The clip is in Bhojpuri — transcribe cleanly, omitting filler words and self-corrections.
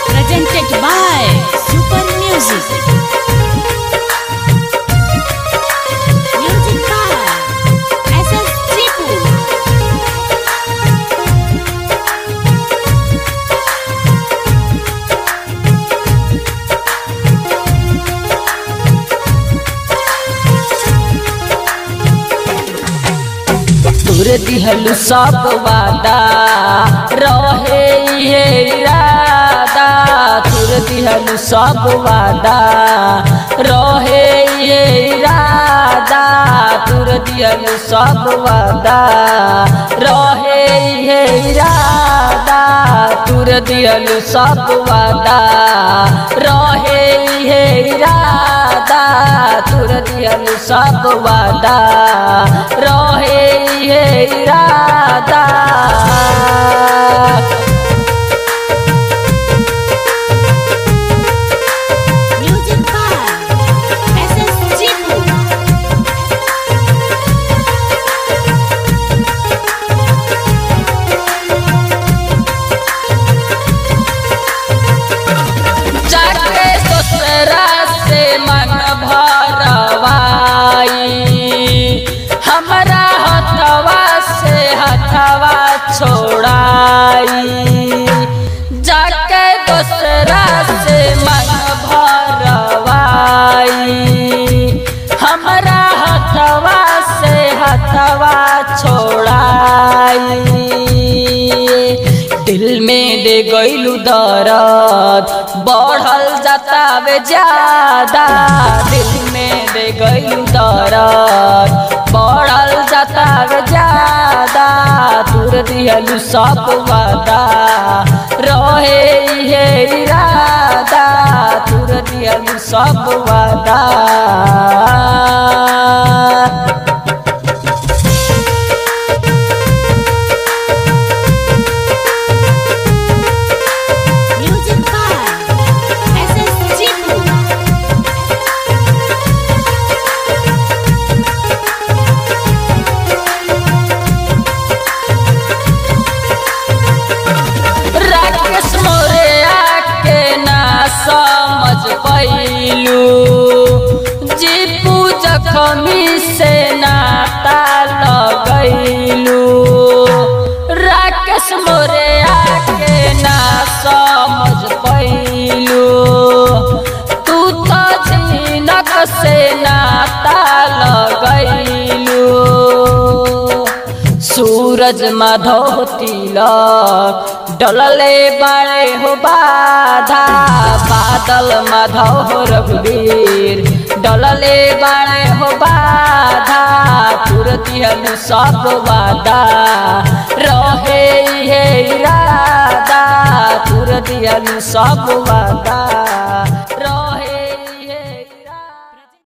Presented by Super Music. Music by SS Chipu. तोर दिहलु सब वादा रहे ये इरादा। तोर दिहलु सब वादा रहे ये इरादा। तोर दिहलु सब वादा रहे ये इरादा। तोर दिहलु सब वादा रहे ये इरादा। तोर दिहलु सब वादा रहे ये इरादा। Music by SS Chipu. जाके ससुरा से मन भरवाई। हमरा हथवा से हथवा छोड़ाई। जाके दूसरा से मन भरवाई। हमरा हथवा से हथवा छोड़ाई। दिल में दे गइलू दर्द बढ़ल जाता वे ज्यादा। दिल में दे गइलू दर्द बढ़ल जाता वे ज्यादा। तोर दिहलु सब वादा रहे ये इरादा। तोर दिहलु सब वादा। Music by SS Chipu. Rakesh मोरे आके ना समझ पैलू। जीपू जखमी से नाता लगैलू। राकेश मोरे आके ना समझ पैलू। तू तो झिनक से नाता लगैलू। सूरज माधव तिलक डलले बाड़े हो बाधा। बादल माधव रघुवीर डलले बाड़े हो बाधा। तोर दिहलु सब वादा रहे ये इरादा। तोर दिहलु सब वादा।